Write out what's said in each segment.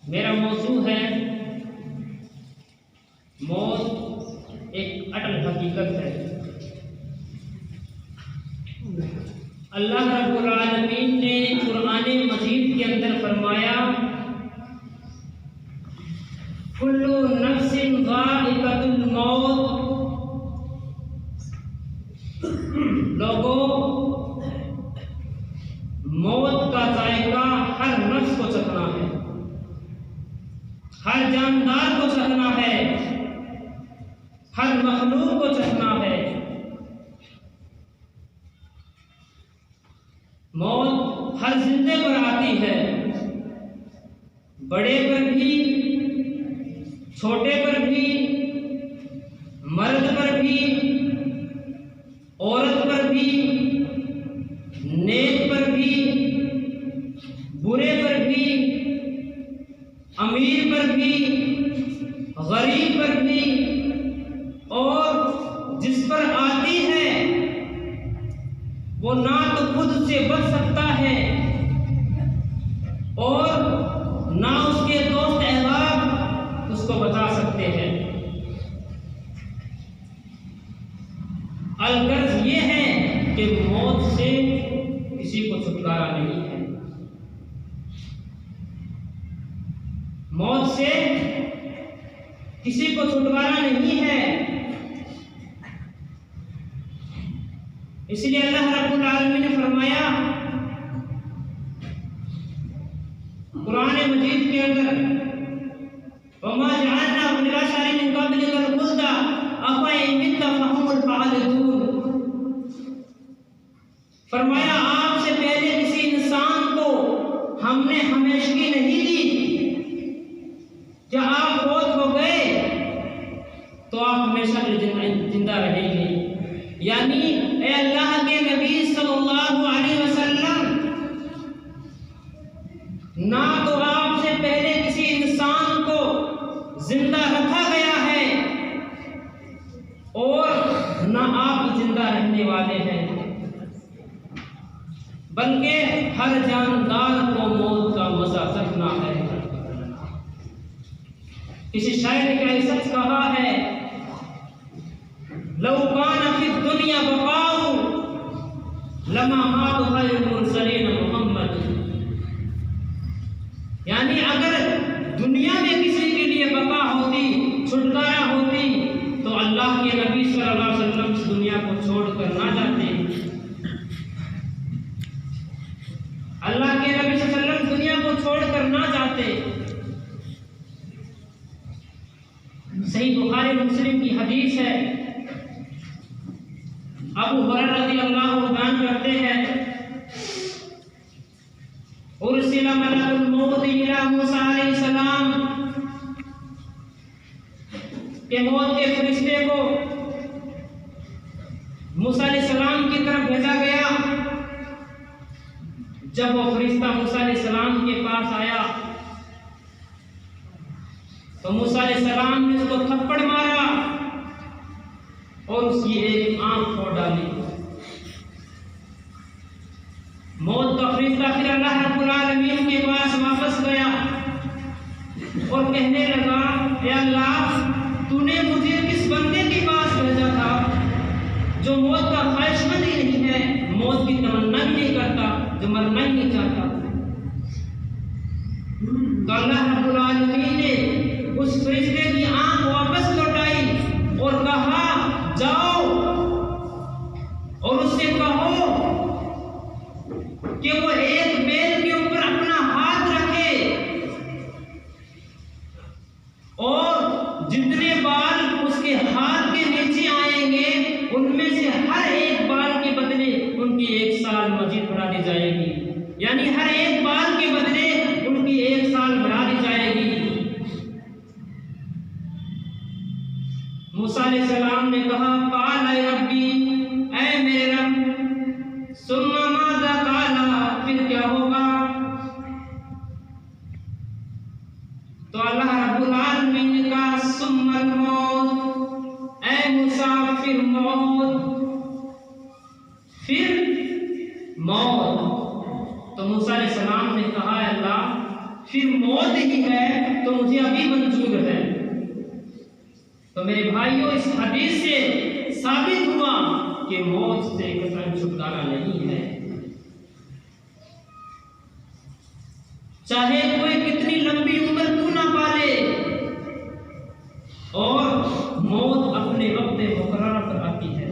मेरा मौजू है मौत एक अटल हकीकत है। अल्लाह रब्बुल आलमीन ने कुरान मजीद के अंदर फरमाया, कुल्लु नफ्सिन ज़ाइक़तुल मौत। लोगों, मौत का जायका हर नफ्स को चखना है, हर जानदार को चखना है, हर मखलूक को चखना है। मौत हर जिंदे पर आती है, बड़े पर भी, छोटे पर भी, मर्द पर भी, औरत पर भी, नेक पर भी, बुरे पर भी, अमीर पर भी, गरीब पर भी, और जिस पर आती है वो ना तो खुद से बच सकता है और ना उसके दोस्त अहबाब उसको बचा सकते हैं। अलगर्ज ये है कि मौत से किसी को छुटकारा नहीं है, मौत से किसी को छुटकारा नहीं है। इसलिए अल्लाह रब्बुल आलमीन ने फरमाया कुरान मजीद के अंदर, वमा जअलना लिबशारिन मिन क़ब्लिकल खुल्दा अफ़ा इन मित्ता फहुमुल ख़ालिदून। फरमाया आपसे पहले किसी इंसान को हमने हमेशगी नहीं दी, जब आप फौत हो गए तो आप हमेशा के लिए जिंदा रहेंगे। यानी ए अल्लाह के नबी सल्लल्लाहु अलैहि वसल्लम, ना तो आपसे पहले किसी इंसान को जिंदा रखा गया है और ना आप जिंदा रहने वाले हैं, बल्कि हर जानदार को मौत का मजा चखना है। किसी शायर ने क्या सच कहा है, लौ कान फी दुनिया बकाउ लमा मात खैरुल मुरसलीन मोहम्मद। यानी अगर दुनिया में किसी के लिए बका होती, छुटकारा होती, तो अल्लाह के नबी सल्लल्लाहु अलैहि वसल्लम इस दुनिया को छोड़कर ना जाते। अल्लाह के नबी सल्लल्लाहु अलैहि वसल्लम दुनिया को छोड़कर ना जाते। सही बुखारी मुस्लिम की हदीस है, अबू हुरैरा रज़ियल्लाहु अन्हु बयान करते हैं, उरसिला मलकुल मौत इला मूसा अलैहिस्सलाम, के मौत के फरिश्ते को मूसा अलैहिस्सलाम की तरफ भेजा गया। जब वो फरिश्ता मूसा अलैहिस्सलाम के पास आया तो मूसा अलैहिस्सलाम ने उसको थप्पड़ मारा और उसकी एक आंख फोड़ डाली। मौत का फरिश्ता फिर अल्लाह रब्बुल आलमीन के पास वापस गया और कहने लगा, या अल्लाह, तूने मुझे किस बंदे के पास भेजा था जो मौत का ख्वाहिशमंद ही नहीं है, मौत की तमन्ना भी नहीं करता, जो मरना ही नहीं चाहता। तो अल्लाह रब्बुल आलमीन ने उस फरिश्ते की आंख वापस लौटाई और कहा, जाओ और उससे कहो कि वो एक बेल के ऊपर अपना हाथ रखे और जितने बाल उसके हाथ के नीचे आएंगे उनमें से हर एक बाल के बदले उनकी 1 साल मजीद बढ़ा दी जाएगी। यानी हर एक बाल के बदले उनकी 1 साल बढ़ा दी जाएगी। मूसा अलैहिस्सलाम ने कहा, काल ऐ रब्बी, ऐ मेरे रब, सुम्मा माज़ा काला, फिर क्या होगा? तो अल्लाह रब्बुल आलमीन ने कहा, सुम्मल मौत, ऐ मूसा, फिर मौत, फिर मौत। तो मूसा अलैहिस्सलाम ने कहा, अल्लाह, फिर मौत ही है तो मुझे अभी मंजूर है। तो मेरे भाइयों, इस हदीस से साबित हुआ कि मौत से कतई छुटकारा नहीं है। चाहे कोई कितनी लंबी उम्र क्यों ना पाले, और मौत अपने वक्त मुकर्रर पर आती है।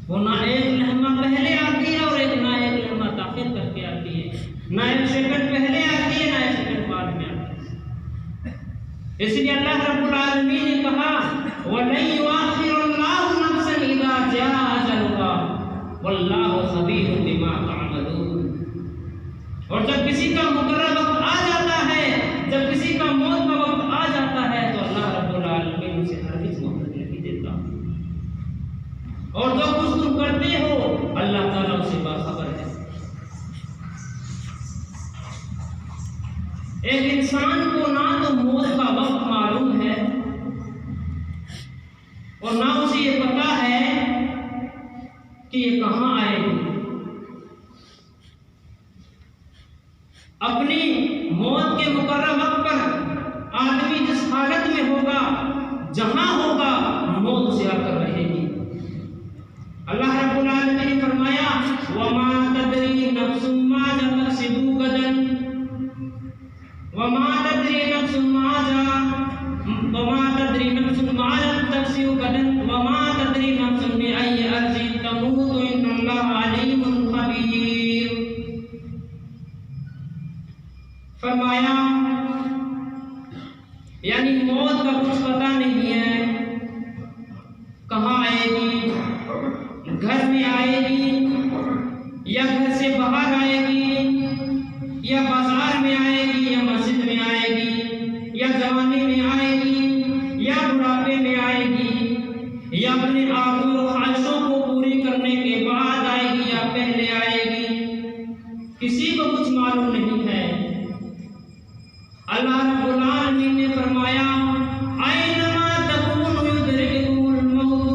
वो ना एक लम्हा पहले आती है और ना एक लम्हा ताखिर करके आती है, ना एक सेकंड पहले आती है, ना एक सेकंड बाद में आती है। इसलिए अल्लाह रब्बुल आलमीन ने कहा, वलन युअख्खिरुल्लाहु नफ्सन इज़ा जाअ अजलुहा वल्लाहु खबीरुम बिमा तअमलून। और जब किसी का मुकर्रर वक्त आ जाता है, जब किसी का मौत का वक्त आ जाता है, तो अल्लाह रब्बुल आलमीन उसे हरगिज़ मोहलत नहीं देता। और जो कुछ तुम करते हो अल्लाह ताला उसे बाखबर है। एक इंसान को ना तो मौत का वक्त मालूम है और ना उसे ये पता है कि ये कहाँ आएगी। अपनी मौत के मुकर्रर वक्त पर आदमी जिस हालत में होगा, जहां होगा, मौत उसे आकर रहेगी। अल्लाह रब्बुल आलमीन ने फरमाया, वमा तदरी नफ्सुम माज़ा तक्सिबु गदन वमा तदरी नफ्सुम माज़ा तक्सिबु गदन वमा तदरी नफ्सुम बिअय्यि अर्ज़िन तमूतु इन्नल्लाहा अलीमुन खबीर। फरमाया, यानी मौत का कुछ पता नहीं है, कहाँ आएगी, घर में आएगी या घर से बाहर आएगी, या बाजार में आएगी, या मस्जिद में आएगी, या जवानी में आएगी, या बुढ़ापे में आएगी, या अपने आरज़ू और ख्वाहिशों को पूरी करने के बाद आएगी या पहले आएगी, किसी को कुछ मालूम नहीं है। अल्लाह रब्बुल आलमीन ने फरमाया, ऐनमा तकूनु युदरिकुमुल मौत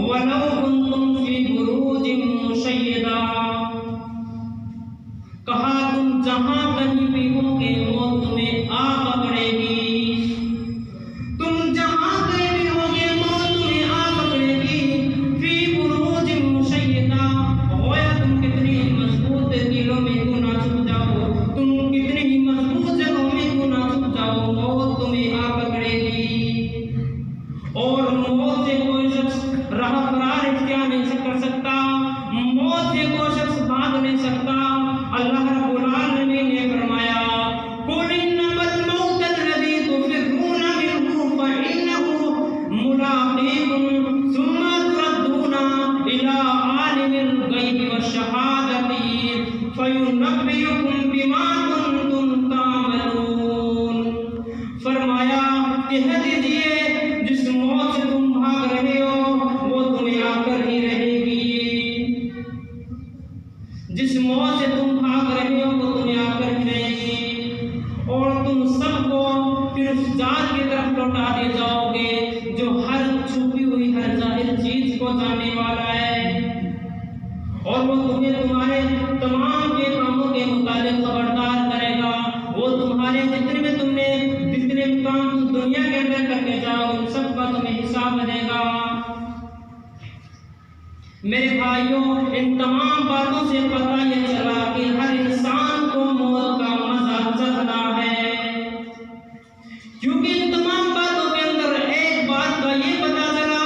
वलौ कुंतुम फी बुरूजिन मुशय्यदा। कहा, तुम जहां कहीं भी होगे मौत तुम्हें आ पकड़ेगी। तुम जहां कहीं भी होगे मौत तुम्हें आ पकड़ेगी। फी बुरूजिन मुशय्यदा, होया तुम कितनी मजबूत दिलों में क्यों ना छुप जाओ, तुम कितनी ही मजबूत जगहों में क्यों ना छुप जाओ, मौत तुम्हें आ पकड़ेगी। और मौत से कोई शख्स राह फरार इख्तियार नहीं कर सकता, मौत से कोई शख्स भाग नहीं सकता। अल्लाह रब्बुल आलमीन ने फरमाया, कुल इन्नमल मौतल्लज़ी तुफिर्रूना मिन्हु फइन्नहु मुलाक़ीकुम सुम्मा तुरद्दूना इला आलिमिल ग़ैबि वश्शहादति फयुनब्बिउकुम बिमा कुंतुम तामलून। फरमाया, कह दीजिए, जिस मौत से तुम भाग रहे हो वो तुम्हें आकर ही रहेगी। जिस मौत से तुम भाग रहे हो वो तुम्हें आकर ही रहेगी, और तुम सबको फिर उस जात की तरफ लौटा दिए जाओगे जो हर छुपी हुई हर जाहिर चीज को जानने वाला है, और वो तुम्हें तुम्हारे तमाम के कामों के मुताबिक खबरदार करेगा। वो तुम्हारे जितने भी काम दुनिया के अंदर करके जाओ, उन सब का तुम्हें हिसाब देगा। मेरे भाइयों, इन तमाम बातों से पता ये चला कि हर इंसान को मौत का मजा चखना है, क्योंकि इन तमाम बातों के अंदर एक बात का ये पता चला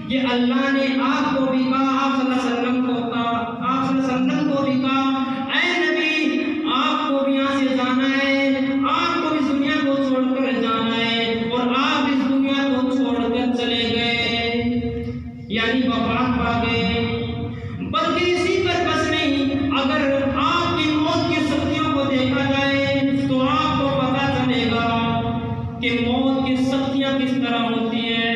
कि अल्लाह ने आपको भी कहा, आप सल्लल्लाहु अलैहि वसल्लम को कहा, आप सल्लल्लाहु अलैहि वसल्लम को भी कहा, ऐ नबी, आपको भी यहाँ से जाना है, आपको इस दुनिया को छोड़कर जाना है, और आप इस दुनिया को छोड़कर चले गए, यानी वफात पा गए। बल्कि इसी पर बस नहीं, अगर आपकी मौत की शक्तियों को देखा जाए तो आपको पता चलेगा कि मौत की शक्तियां किस तरह होती है।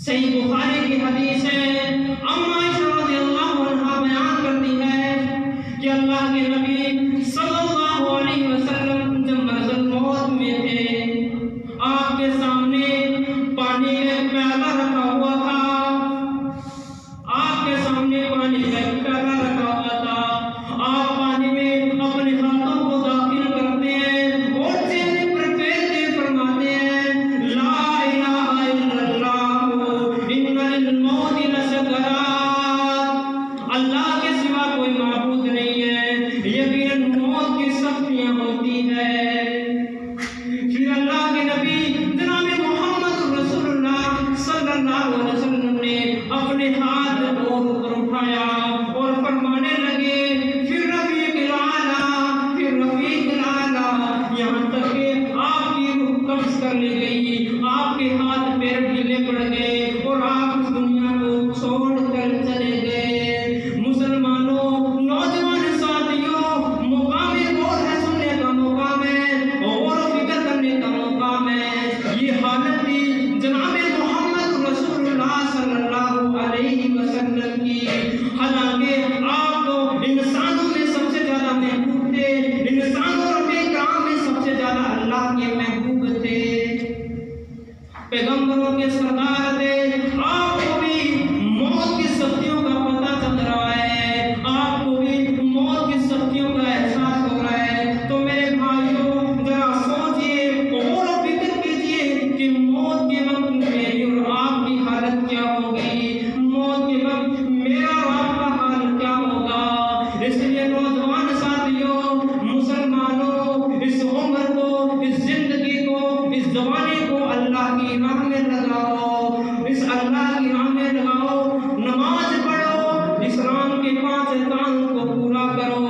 सही बुखारी की हदीस है, अम्मा आयशा रज़ियल्लाहु अन्हा बयान करती है कि अल्लाह के नबी सल्लल्लाहु अलैहि वसल्लम जब मरज़ल मौत में थे, आपके सामने पानी का प्याला रखा हुआ था, आपके सामने पानी का प्याला रखा हुआ था। आप पानी में अपने हाथों को शक्तियां होती है। फिर अल्लाह के नबी जनाब मोहम्मद रसूलुल्लाह सल्लल्लाहु अलैहि वसल्लम ने अपने हाथ और ऊपर उठाया और फरमाने लगे, फिर रफीक़िल आला, फिर रफीक़िल आला, यहाँ तक कि आपकी रूह कब्ज़ कर ली गई, आपके हाथ पैर ढीले पड़ गए और आप इस दुनिया को छोड़ कर चले गए। मुसलमानों, नौजवान साथियों, मुकाम गौर है, सुनने का मुकाम है और फिक्र करने का मुकाम है। ये हालत थी जनाब मोहम्मद रसूलुल्लाह सल्लल्लाहु अलैहि वसल्लम की। हालांकि आप तो इंसानों में सबसे ज्यादा महबूब थे, इंसानों और पैगंबरों में सबसे ज्यादा अल्लाह के महबूब थे, पैगंबरों के सरदार थे। आपको भी मौत की सख्तियों का पता चल रहा है, आपको भी मौत की सख्तियों का एहसास हो रहा है। तो मेरे भाइयों, जरा सोचिए और फिक्र कीजिए कि मौत के वक्त मेरी और आपकी हालत क्या होगी, मौत के वक्त मेरा और आपका हाल क्या होगा। इसलिए नौजवान साथियों, मुसलमानों, इस उम्र को, इस जिंदगी को, इस जवानी को अल्लाह की राह में लगाओ, इस अल्लाह की राह में लगाओ, नमाज पढ़ो, इस्लाम के 5 अर्कान को पूरा करो।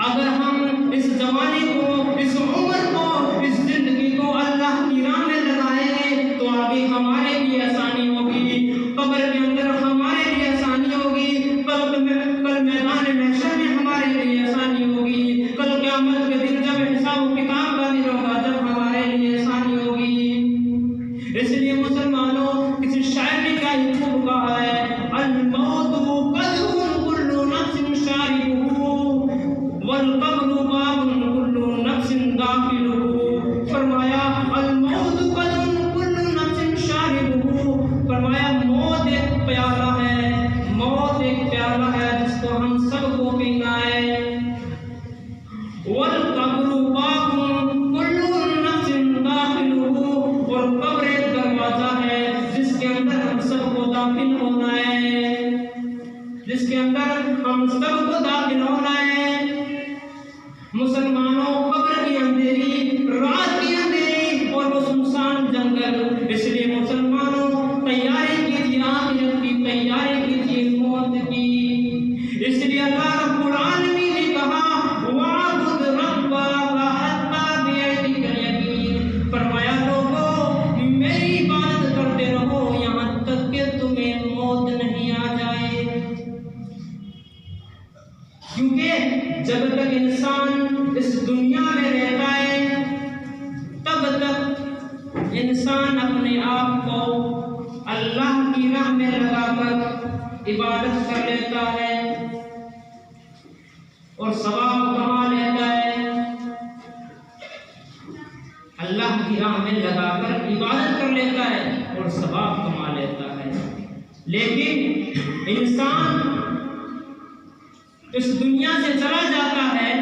अगर हम इस जवानी को, इस उम्र को, इस जिंदगी को अल्लाह की राह में लगाएंगे तो आगे हमारे लिए आसानी होगी, कब्र के अंदर हमारे लिए आसानी होगी, कल मैदान महशर में हमारे लिए आसानी होगी, कल क़यामत के दिन जब हिसाब किताब का दिन होगा जब हमारे लिए आसानी होगी। इसलिए मुसलमानों, किसी शायर ने क्या खूब कहा है, अल मौतु कदहुन कुल्लु नफ्सिन शारिबुहु वल कब्रु बाबुन कुल्लु नफ्सिन दाखिलुहु। फरमाया अल मौतु कदहुन कुल्लु नफ्सिन शारिबुहु, फरमाया मौत एक प्याला है, मौत एक प्याला है जिसको हम सबको पीना है। वल कब्रु बाबुन कुल्लु नफ्सिन दाखिलुहु, और कब्र एक दरवाजा है जिसके अंदर हम सबको दाखिल होना है, जिसके अंदर हम सबको दाखिल होना है। मुसलमानों, कब्र की अंधेरी, रात की अंधेरी और वो सुनसान जंगल। इसलिए मुसलमानों, तैयारी कीजिए, आखिरत की तैयारी कीजिए, मौत की। इसलिए अल्लाह रब्बुल आलमीन ने कहा, वाबुद रब्बका हत्ता बियदिकल यकीन, फरमाया लोगों मेरी इबादत करते रहो यहाँ तक कि तुम्हें मौत नहीं आ जाए। क्योंकि जब तक इंसान इस दुनिया में रहता है तब तक इंसान अपने आप को अल्लाह की राह में लगाकर इबादत कर लेता है और सवाब कमा लेता है। अल्लाह की राह में लगाकर इबादत कर लेता है और सवाब कमा लेता है। लेकिन इंसान इस दुनिया से चला जाता है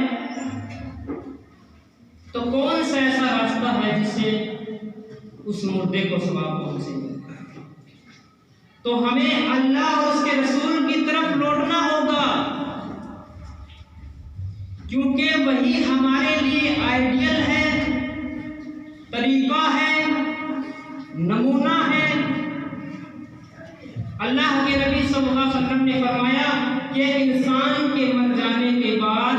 तो कौन सा ऐसा रास्ता है जिससे उस मुर्दे को सवाब पहुंचे? तो हमें अल्लाह और उसके रसूल की तरफ लौटना होगा, क्योंकि वही हमारे लिए आइडियल है, तरीका है, नमूना है। अल्लाह के नबी सल्लल्लाहु अलैहि वसल्लम ने फरमाया कि इंसान के मर जाने के बाद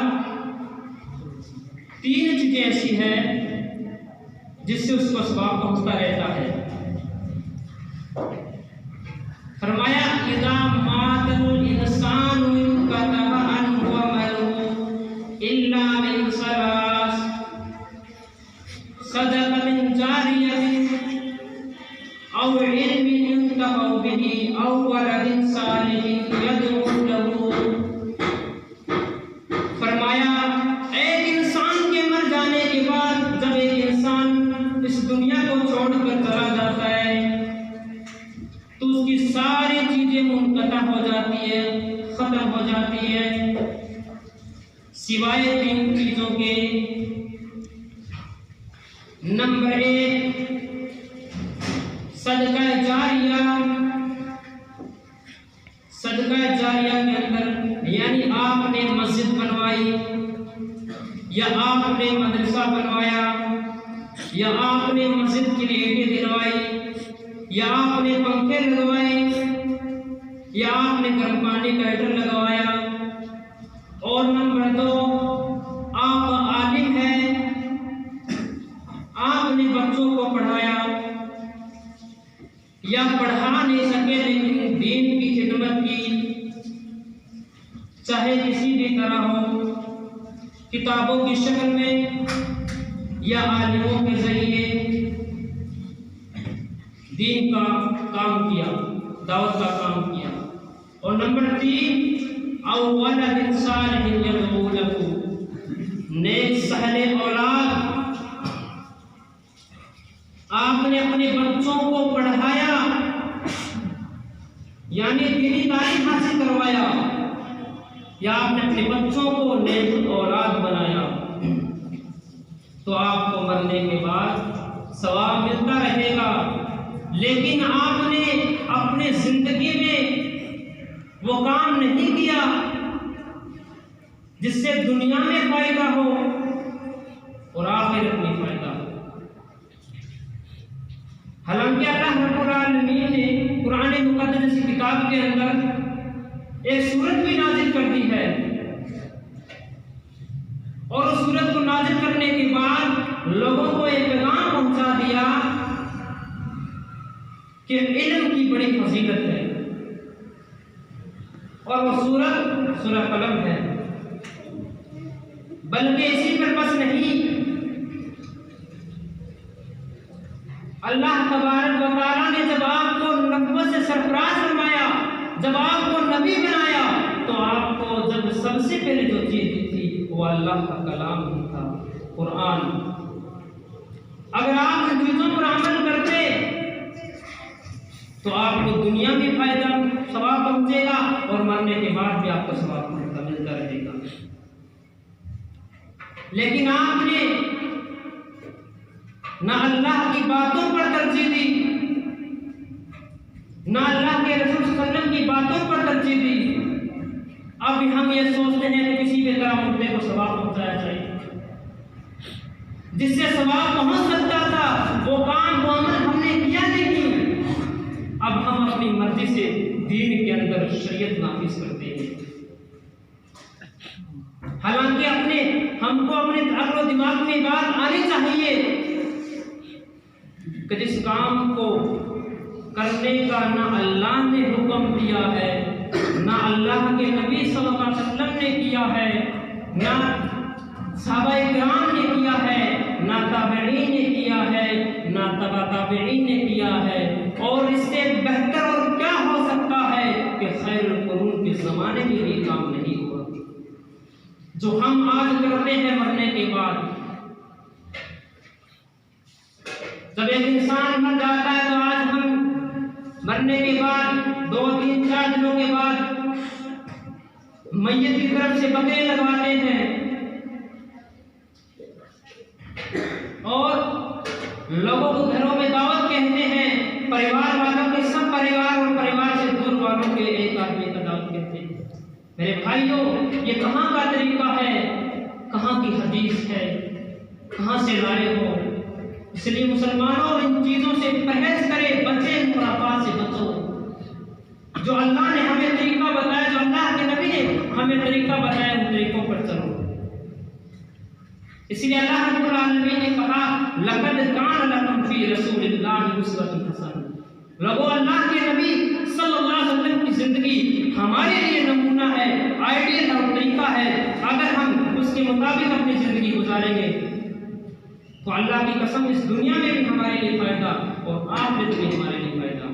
3 चीजें ऐसी हैं जिससे उसको सवाब पहुंचता रहता है। फरमाया इज़ा मातल इंसानु इनक़तअ अन्हु अमलुहु इल्ला मिन सलास सदक़तिन जारियतिन औ इल्मिन युंतफ़अु बिही औ वलदिन सालिहिन यद'उ लहु। फरमाया एक इंसान के मर जाने के बाद जब एक इंसान इस दुनिया को छोड़कर चला जाता है तो उसकी सारी चीजें मुनक़ता हो जाती है, खत्म हो जाती है, सिवाय 3 चीजों के। नंबर 1 सदका जारिया। सदका जारिया के अंदर यानी आपने मस्जिद बनवाई, या आपने मदरसा बनवाया, या आपने मस्जिद की ईंटें दिलवाई, या आपने पंखे लगवाए, या आपने गर्म पानी का हीटर लगवाया। और नंबर 2, आप आलिम हैं, आपने बच्चों को पढ़ाया, या पढ़ा नहीं सके लेकिन दीन की खिदमत की, चाहे किसी भी तरह हो, किताबों की शक्ल में या आलिमों के जरिए दीन का काम किया, दावत का काम किया। और नंबर 3, नेक सहले औलाद, आपने अपने बच्चों को पढ़ाया, यानी दीनी तालीम हासिल करवाया, या आपने अपने बच्चों को नेक औलाद बनाया, तो आपको मरने के बाद सवाब मिलता रहेगा। लेकिन आपने अपने जिंदगी में वो काम नहीं किया जिससे दुनिया में फायदा हो और आखिरत में फायदा हो। हालांकि अल्लाह रब्बुल आलमीन ने कुरान मुक़द्दस की किताब के अंदर एक सूरत भी नाजिल कर दी है, और उस सूरत को नाजिल करने के बाद लोगों को एक पैगाम पहुंचा दिया कि इल्म की बड़ी फजीलत है, और वो सूरह कलम है। बल्कि इसी पर बस नहीं, अल्लाह तबारक व तआला ने जब आपको नबुव्वत से सरफराज फरमाया, जब आपको नबी बनाया, तो आपको जब सबसे पहले जो चीज दी थी वो अल्लाह का कलाम ही था, कुरान। अगर आप इन चीजों पर अमल करते तो आपको दुनिया में फायदा सवाब पहुंचेगा और मरने के बाद भी आपको सवाब मिलता रहेगा। लेकिन आपने ना अल्लाह की बातों पर तरजीह दी, ना अल्लाह के रसूल सल्लल्लाहु अलैहि वसल्लम की बातों पर तरजीह दी। अब हम ये सोचते हैं कि किसी भी तरह मुर्दे को सवाब पहुंचाया जाए, जिससे सवाब पहुंच सकता था वो काम वो अमल हमने किया नहीं। अब हम अपनी मर्जी से दीन के अंदर शरीयत नाफिज करते हैं। हालांकि हमको अपने अक्ल और दिमाग में बात आनी चाहिए कि जिस काम को करने का ना अल्लाह ने हुक्म दिया है, ना अल्लाह के नबी सल्लल्लाहु अलैहि वसल्लम ने किया है, ना सहाबाए किराम ने किया है, ना ताबईन ने किया है, ना तबा ताबईन ने किया है, और इससे बेहतर और क्या हो सकता है कि खैरुल कुरून के ज़माने में ये काम नहीं हुआ जो हम आज करते हैं मरने के बाद। जब एक इंसान मर जाता है तो आज हम मरने के बाद 2, 3, 4 दिनों के बाद मैयत की तरफ से बकरे लगवाते हैं, और लोगों को घरों में दावत कहते हैं, परिवार वालों के सब परिवार और परिवार से दूर वालों के एक आदमी का दावत कहते हैं। मेरे भाइयों, ये कहाँ का तरीका है, कहाँ की हदीस है, कहाँ से लाए हो? इसलिए मुसलमानों इन चीज़ों से परहेज करें, बचे, खुराफात से बचो। जो अल्लाह ने हमें तरीका बताया, जो अल्लाह के नबी ने हमें तरीका बताया, उन तरीकों पर चलो। इसलिए अल्लाह रब्बुल आलमीन ने कहा, लक़द कान लकुम फ़ी रसूलिल्लाहि उस्वतुन हसनह। लोगों, अल्लाह के नबी सल्लल्लाहु अलैहि वसल्लम की जिंदगी हमारे लिए नमूना है, आइडियल और तरीका है। अगर हम उसके मुताबिक अपनी जिंदगी गुजारेंगे तो अल्लाह की कसम इस दुनिया में भी हमारे लिए फायदा और आखिरत में हमारे लिए फायदा।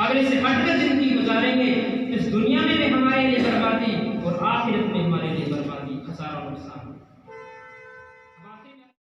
अगर इसे हटकर जिंदगी गुजारेंगे तो इस दुनिया में भी हमारे लिए बर्बादी और आखिरत में हमारे लिए बर्बादी, खसारा और नुकसान।